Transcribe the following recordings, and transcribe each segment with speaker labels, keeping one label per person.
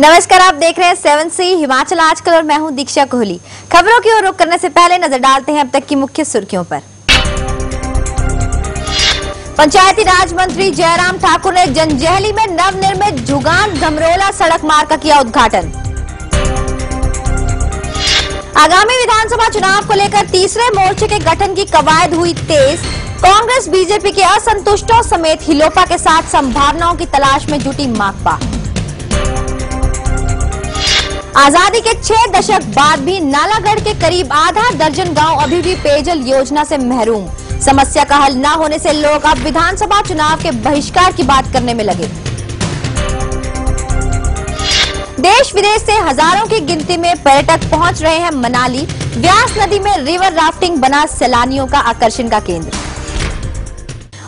Speaker 1: नमस्कार, आप देख रहे हैं 7C हिमाचल आजकल और मैं हूं दीक्षा कोहली। खबरों की ओर रुख करने से पहले नजर डालते हैं अब तक की मुख्य सुर्खियों पर। पंचायती राज मंत्री जयराम ठाकुर ने जंजैहली में नवनिर्मित जुगान धमरोला सड़क मार्ग का किया उद्घाटन। आगामी विधानसभा चुनाव को लेकर तीसरे मोर्चे के गठन की कवायद हुई तेज। कांग्रेस बीजेपी के असंतुष्टों समेत हिलोपा के साथ संभावनाओं की तलाश में जुटी माकपा। आजादी के 6 दशक बाद भी नालागढ़ के करीब आधा दर्जन गांव अभी भी पेयजल योजना से महरूम। समस्या का हल न होने से लोग अब विधानसभा चुनाव के बहिष्कार की बात करने में लगे। देश विदेश से हजारों की गिनती में पर्यटक पहुंच रहे हैं मनाली। व्यास नदी में रिवर राफ्टिंग बना सैलानियों का आकर्षण का केंद्र।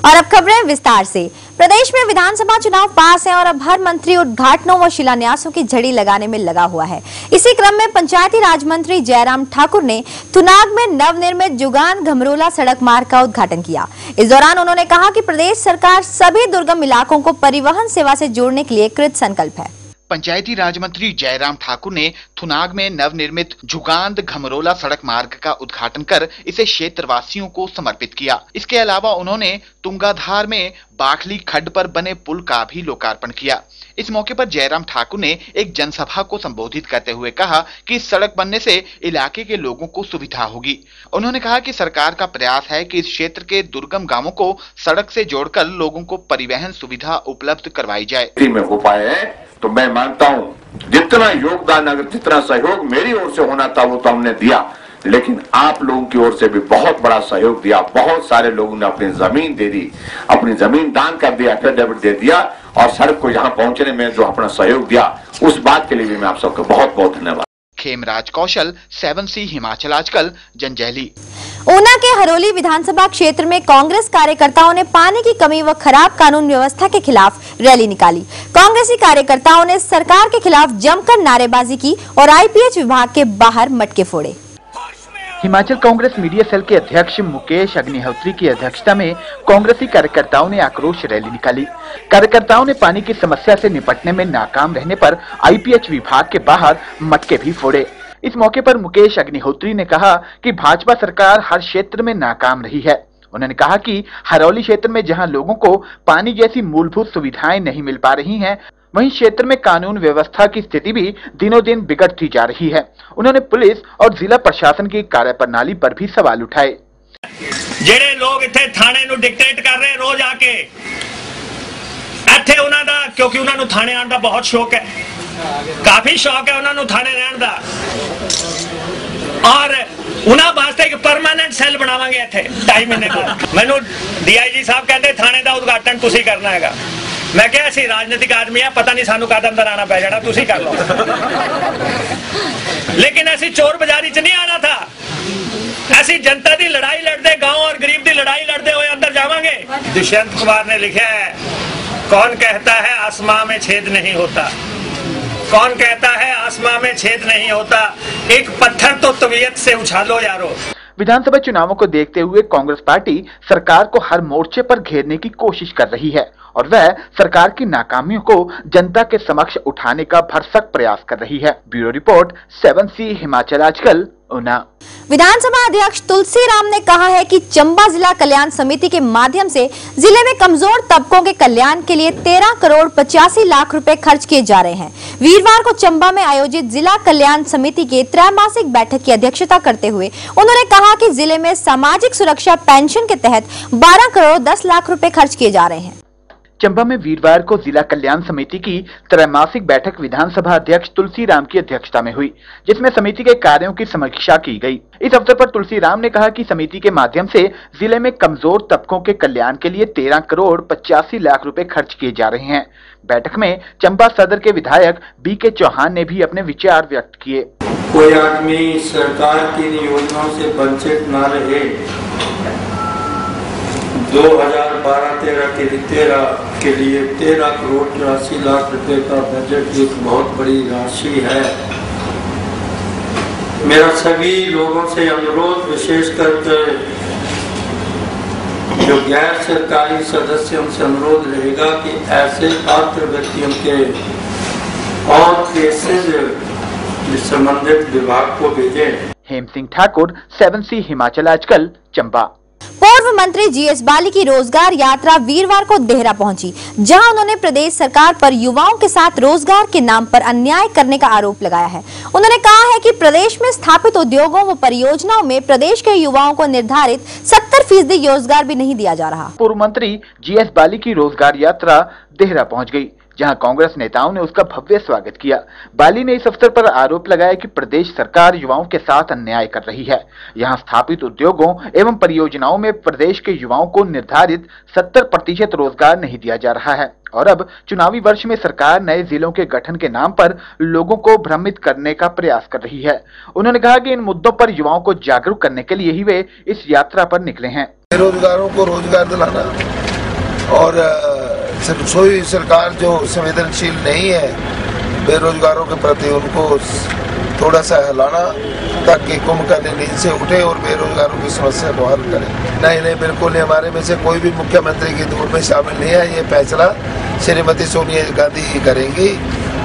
Speaker 1: और अब खबरें विस्तार से। प्रदेश में विधानसभा चुनाव पास है और अब हर मंत्री उद्घाटनों व शिलान्यासों की झड़ी लगाने में लगा हुआ है। इसी क्रम में पंचायती राज मंत्री जयराम ठाकुर ने थुनाग में नवनिर्मित जुगान धमरोला सड़क मार्ग का उद्घाटन किया। इस दौरान उन्होंने कहा कि प्रदेश सरकार सभी दुर्गम इलाकों को परिवहन सेवा से जोड़ने के लिए कृत संकल्प है।
Speaker 2: पंचायती राज मंत्री जयराम ठाकुर ने थुनाग में नवनिर्मित जुगांद घमरोला सड़क मार्ग का उद्घाटन कर इसे क्षेत्रवासियों को समर्पित किया। इसके अलावा उन्होंने तुंगाधार में बाखली खड्ड पर बने पुल का भी लोकार्पण किया। इस मौके पर जयराम ठाकुर ने एक जनसभा को संबोधित करते हुए कहा कि इस सड़क बनने से इलाके के लोगों को सुविधा होगी। उन्होंने कहा कि सरकार का प्रयास है कि इस क्षेत्र के दुर्गम गांवों को सड़क से जोड़कर लोगों को परिवहन सुविधा उपलब्ध करवाई जाए।
Speaker 3: हो पाए हैं तो मैं मानता हूं जितना योगदान, अगर जितना सहयोग मेरी ओर से होना था वो तो हमने दिया, लेकिन आप लोगों की ओर से भी बहुत बड़ा सहयोग दिया। बहुत सारे लोगों ने अपनी जमीन दे दी, अपनी जमीन दान कर दिया, एफिडेविट दे दिया और सड़क को यहाँ पहुंचने में जो अपना सहयोग दिया उस बात के लिए भी मैं आप सबको बहुत बहुत धन्यवाद।
Speaker 2: खेमराज कौशल, 7C हिमाचल आजकल, जंजैहली।
Speaker 1: ऊना के हरोली विधानसभा क्षेत्र में कांग्रेस कार्यकर्ताओं ने पानी की कमी व खराब कानून व्यवस्था के खिलाफ रैली निकाली। कांग्रेसी कार्यकर्ताओं ने सरकार के खिलाफ जमकर नारेबाजी की और आईपीएच विभाग के बाहर मटके फोड़े।
Speaker 4: हिमाचल कांग्रेस मीडिया सेल के अध्यक्ष मुकेश अग्निहोत्री की अध्यक्षता में कांग्रेसी कार्यकर्ताओं ने आक्रोश रैली निकाली। कार्यकर्ताओं ने पानी की समस्या से निपटने में नाकाम रहने पर आईपीएच विभाग के बाहर मटके भी फोड़े। इस मौके पर मुकेश अग्निहोत्री ने कहा कि भाजपा सरकार हर क्षेत्र में नाकाम रही है। उन्होंने कहा कि हरौली क्षेत्र में जहां लोगों को पानी जैसी मूलभूत सुविधाएं नहीं मिल पा रही हैं, वहीं क्षेत्र में कानून व्यवस्था की स्थिति भी दिनों दिन बिगड़ती जा रही है। उन्होंने पुलिस और जिला प्रशासन की कार्यप्रणाली पर भी सवाल उठाए।
Speaker 5: जेडे लोग इत्थे थाने नूं डिक्टेट कर रहे रोज आके इत्थे उन्हां दा, क्योंकि उन्हां नूं थाने आउण दा बहुत शौक है, काफी शौक है उन्हां नूं थाने रहण दा, और उन्हां वास्ते एक परमानेंट सैल बनावांगे इत्थे 2.5 महीने को। मैनूं डीआईजी साहब कहते थाने दा उद्घाटन तुसीं करना हैगा। मैं क्या ऐसी राजनीतिक आदमी है, पता नहीं सानू कद अंदर आना पै जाना, तुसीं कर लो। लेकिन ऐसी चोर बाजारी च नहीं आना था, ऐसी जनता की लड़ाई लड़ते, गांव और गरीब की लड़ाई लड़ते हुए अंदर जावांगे। दुष्यंत कुमार ने लिखा है, कौन कहता है आसमां में छेद नहीं होता, कौन कहता है आसमां में छेद नहीं होता, एक पत्थर तो तबीयत से उछालो यारो।
Speaker 4: विधानसभा चुनावों को देखते हुए कांग्रेस पार्टी सरकार को हर मोर्चे पर घेरने की कोशिश कर रही है और वह सरकार की नाकामियों को जनता के समक्ष उठाने का भरसक प्रयास कर रही है। ब्यूरो रिपोर्ट, 7C हिमाचल आजकल, ऊना।
Speaker 1: विधानसभा अध्यक्ष तुलसी राम ने कहा है कि चंबा जिला कल्याण समिति के माध्यम से जिले में कमजोर तबकों के कल्याण के लिए 13 करोड़ 85 लाख रुपए खर्च किए जा रहे हैं। वीरवार को चंबा में आयोजित जिला कल्याण समिति के त्रैमासिक बैठक की अध्यक्षता करते हुए उन्होंने कहा कि जिले में सामाजिक सुरक्षा पेंशन के तहत 12 करोड़ 10 लाख रुपए खर्च किए जा रहे हैं।
Speaker 4: चंबा में वीरवार को जिला कल्याण समिति की त्रैमासिक बैठक विधानसभा अध्यक्ष तुलसी राम की अध्यक्षता में हुई, जिसमें समिति के कार्यों की समीक्षा की गई। इस अवसर पर तुलसी राम ने कहा कि समिति के माध्यम से जिले में कमजोर तबकों के कल्याण के लिए 13 करोड़ 85 लाख रुपए खर्च किए जा रहे हैं। बैठक में चंबा सदर के विधायक बीके चौहान ने भी अपने विचार व्यक्त किए।
Speaker 6: कोई आदमी सरकार की योजनाओं से वंचित न रहे। 2012-13 के लिए 13 करोड़ 84 लाख रुपए का बजट एक बहुत बड़ी राशि है। मेरा सभी लोगों से अनुरोध, विशेषकर जो गैर सरकारी सदस्यों से अनुरोध रहेगा कि ऐसे पात्र व्यक्तियों के और केसेज संबंधित विभाग को भेजें।
Speaker 4: हेम सिंह ठाकुर, 7C हिमाचल आजकल, चंबा।
Speaker 1: पूर्व मंत्री जीएस बाली की रोजगार यात्रा वीरवार को देहरा पहुंची, जहां उन्होंने प्रदेश सरकार पर युवाओं के साथ रोजगार के नाम पर अन्याय करने का आरोप लगाया है। उन्होंने कहा है कि प्रदेश में स्थापित उद्योगों व परियोजनाओं में प्रदेश के युवाओं को निर्धारित 70% रोजगार भी नहीं दिया जा रहा।
Speaker 4: पूर्व मंत्री जीएस बाली की रोजगार यात्रा देहरा पहुंच गई, जहां कांग्रेस नेताओं ने उसका भव्य स्वागत किया। बाली ने इस अवसर पर आरोप लगाया कि प्रदेश सरकार युवाओं के साथ अन्याय कर रही है। यहां स्थापित उद्योगों एवं परियोजनाओं में प्रदेश के युवाओं को निर्धारित 70% रोजगार नहीं दिया जा रहा है और अब चुनावी वर्ष में सरकार नए जिलों के गठन के नाम पर लोगों को भ्रमित करने का प्रयास कर रही है। उन्होंने कहा कि इन मुद्दों पर युवाओं को जागरूक करने के लिए ही वे इस यात्रा पर निकले हैं।
Speaker 7: बेरोजगारों को रोजगार दिलाना और सोई सरकार जो संवेदनशील नहीं है बेरोजगारों के प्रति, उनको थोड़ा सा हिलाना ताकि कुंभकर्ण नींद से उठे और बेरोजगारों की समस्या को हल करें। नहीं, बिल्कुल नहीं, हमारे में से कोई भी मुख्यमंत्री की दौड़ में शामिल नहीं है। ये फैसला श्रीमती सोनिया गांधी ही करेंगी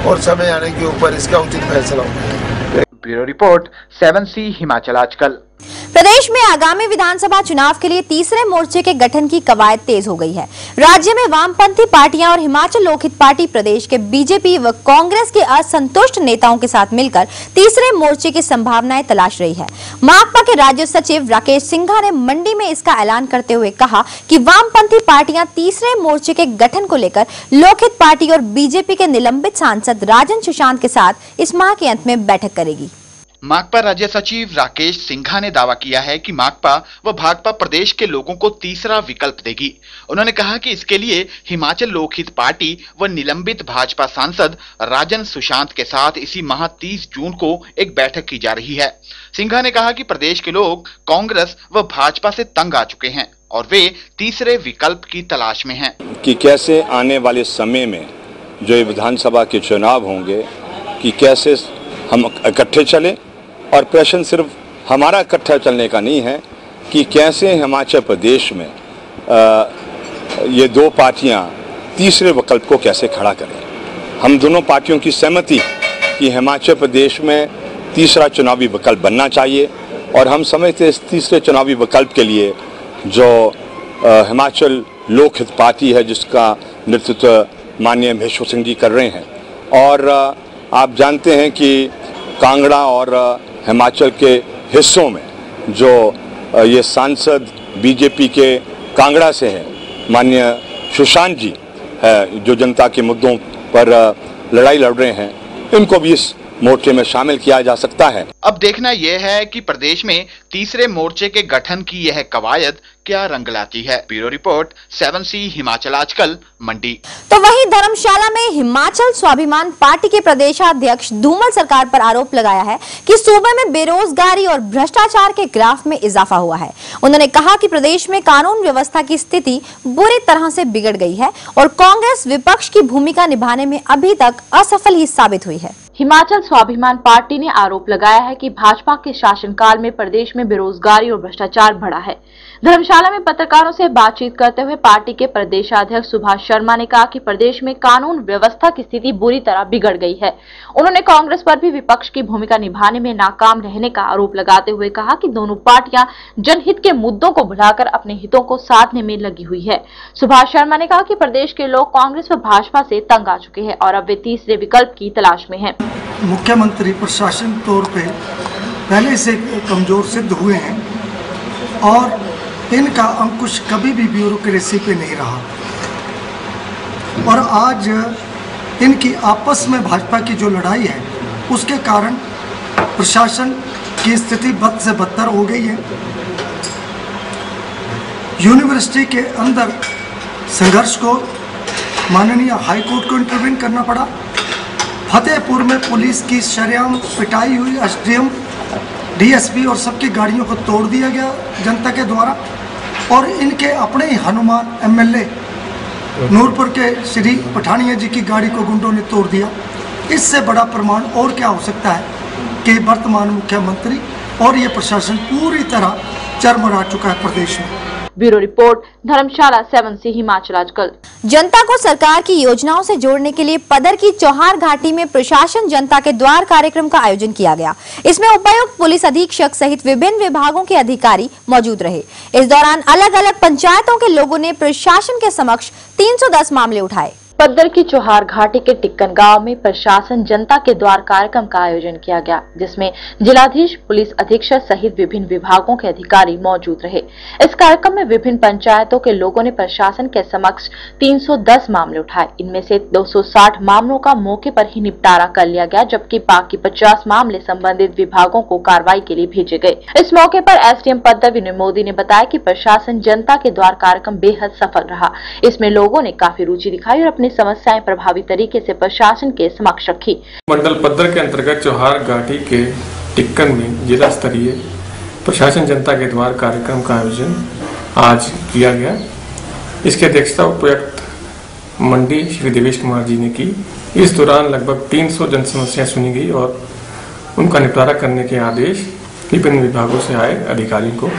Speaker 7: और समय आने के ऊपर इसका उचित फैसला होगा।
Speaker 4: ब्यूरो रिपोर्ट, 7C हिमाचल आजकल।
Speaker 1: प्रदेश में आगामी विधानसभा चुनाव के लिए तीसरे मोर्चे के गठन की कवायद तेज हो गई है। राज्य में वामपंथी पार्टियां और हिमाचल लोकहित पार्टी प्रदेश के बीजेपी व कांग्रेस के असंतुष्ट नेताओं के साथ मिलकर तीसरे मोर्चे की संभावनाएं तलाश रही है। माकपा के राज्य सचिव राकेश सिंघा ने मंडी में इसका ऐलान करते हुए कहा कि वामपंथी पार्टियां तीसरे मोर्चे के गठन को लेकर लोकहित पार्टी और बीजेपी के निलंबित सांसद राजन सुशांत के साथ इस माह के अंत में बैठक करेगी।
Speaker 2: माकपा राज्य सचिव राकेश सिंघा ने दावा किया है कि माकपा व भाजपा प्रदेश के लोगों को तीसरा विकल्प देगी। उन्होंने कहा कि इसके लिए हिमाचल लोकहित पार्टी व निलंबित भाजपा सांसद राजन सुशांत के साथ इसी माह 30 जून को एक बैठक की जा रही है। सिंघा ने कहा कि प्रदेश के लोग कांग्रेस व भाजपा से तंग आ चुके हैं और वे तीसरे विकल्प की तलाश में हैं।
Speaker 8: कि कैसे आने वाले समय में जो ये विधानसभा के चुनाव होंगे कि कैसे हम इकट्ठे चलें, और प्रश्न सिर्फ हमारा इकट्ठा चलने का नहीं है कि कैसे हिमाचल प्रदेश में ये दो पार्टियां तीसरे विकल्प को कैसे खड़ा करें। हम दोनों पार्टियों की सहमति कि हिमाचल प्रदेश में तीसरा चुनावी विकल्प बनना चाहिए और हम समझते इस तीसरे चुनावी विकल्प के लिए जो हिमाचल लोकहित पार्टी है जिसका नेतृत्व माननीय महेश्वर सिंह जी कर रहे हैं, और आप जानते हैं कि कांगड़ा और हिमाचल के हिस्सों में जो ये सांसद बीजेपी के कांगड़ा से हैं माननीय सुशांत जी है जो जनता के मुद्दों पर लड़ाई लड़ रहे हैं, इनको भी इस मोर्चे में शामिल किया जा सकता है।
Speaker 2: अब देखना यह है कि प्रदेश में तीसरे मोर्चे के गठन की यह कवायद क्या रंग लाती है। ब्यूरो रिपोर्ट, 7C हिमाचल आजकल, मंडी।
Speaker 1: तो वहीं धर्मशाला में हिमाचल स्वाभिमान पार्टी के प्रदेशाध्यक्ष धूमल सरकार पर आरोप लगाया है कि सूबे में बेरोजगारी और भ्रष्टाचार के ग्राफ में इजाफा हुआ है। उन्होंने कहा कि प्रदेश में कानून व्यवस्था की स्थिति बुरी तरह से बिगड़ गई है और कांग्रेस विपक्ष की भूमिका निभाने में अभी तक असफल ही साबित हुई है।
Speaker 9: हिमाचल स्वाभिमान पार्टी ने आरोप लगाया है कि भाजपा के शासनकाल में प्रदेश में बेरोजगारी और भ्रष्टाचार बढ़ा है। धर्मशाला में पत्रकारों से बातचीत करते हुए पार्टी के प्रदेशाध्यक्ष सुभाष शर्मा ने कहा कि प्रदेश में कानून व्यवस्था की स्थिति बुरी तरह बिगड़ गई है। उन्होंने कांग्रेस पर भी विपक्ष की भूमिका निभाने में नाकाम रहने का आरोप लगाते हुए कहा कि दोनों पार्टियां जनहित के मुद्दों को भुलाकर अपने हितों को साधने में लगी हुई है। सुभाष शर्मा ने कहा कि प्रदेश के लोग कांग्रेस व भाजपा से तंग आ चुके हैं और अब वे तीसरे विकल्प की तलाश में हैं।
Speaker 10: मुख्यमंत्री प्रशासन तौर पे पहले से कमजोर सिद्ध हुए हैं और इनका अंकुश कभी भी ब्यूरोक्रेसी पे नहीं रहा और आज इनकी आपस में भाजपा की जो लड़ाई है उसके कारण प्रशासन की स्थिति बद से बदतर हो गई है। यूनिवर्सिटी के अंदर संघर्ष को माननीय हाईकोर्ट को इंटरवेन करना पड़ा। फतेहपुर में पुलिस की शरेआम पिटाई हुई, एसडीएम, डीएसपी और सबकी गाड़ियों को तोड़ दिया गया जनता के द्वारा और इनके अपने ही हनुमान एमएलए नूरपुर के श्री पठानिया जी की गाड़ी को गुंडों ने तोड़ दिया। इससे बड़ा प्रमाण और क्या हो सकता है कि वर्तमान मुख्यमंत्री और ये प्रशासन पूरी तरह चरमरा चुका है प्रदेश में।
Speaker 9: ब्यूरो रिपोर्ट, धर्मशाला 7C हिमाचल आजकल।
Speaker 1: जनता को सरकार की योजनाओं से जोड़ने के लिए पदर की चौहार घाटी में प्रशासन जनता के द्वार कार्यक्रम का आयोजन किया गया। इसमें उपायुक्त, पुलिस अधीक्षक सहित विभिन्न विभागों के अधिकारी मौजूद रहे। इस दौरान अलग अलग पंचायतों के लोगों ने प्रशासन के समक्ष 310 मामले उठाए।
Speaker 9: पद्दर की चौहार घाटी के टिक्कन गांव में प्रशासन जनता के द्वार कार्यक्रम का आयोजन किया गया, जिसमें जिलाधीश, पुलिस अधीक्षक सहित विभिन्न विभागों के अधिकारी मौजूद रहे। इस कार्यक्रम में विभिन्न पंचायतों के लोगों ने प्रशासन के समक्ष 310 मामले उठाए। इनमें से 260 मामलों का मौके पर ही निपटारा कर लिया गया, जबकि बाकी 50 मामले संबंधित विभागों को कार्रवाई के लिए भेजे गए। इस मौके पर एसडीएम पद्दर विनय मोदी ने बताया कि प्रशासन जनता के द्वार कार्यक्रम बेहद सफल रहा। इसमें लोगों ने काफी रुचि दिखाई और अपनी समस्याएं प्रभावी तरीके से प्रशासन के समक्ष रखी।
Speaker 11: मंडल पद्दर के अंतर्गत चौहार घाटी के टिक्कन में जिला स्तरीय प्रशासन जनता के द्वार कार्यक्रम का आयोजन आज किया गया। इसकी अध्यक्षता उपायुक्त मंडी श्री देवेश कुमार जी ने की। इस दौरान लगभग 300 जन समस्याएं सुनी गई और उनका निपटारा करने के आदेश विभिन्न विभागों से आए अधिकारियों को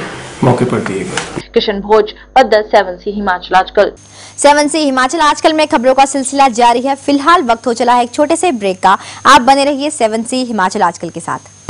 Speaker 11: मौके पर दिए गए।
Speaker 9: किशन भोज, पद्दर 7C हिमाचल आजकल।
Speaker 1: 7C हिमाचल आजकल में खबरों का सिलसिला जारी है। फिलहाल वक्त हो चला है एक छोटे से ब्रेक का। आप बने रहिए 7C हिमाचल आजकल के साथ।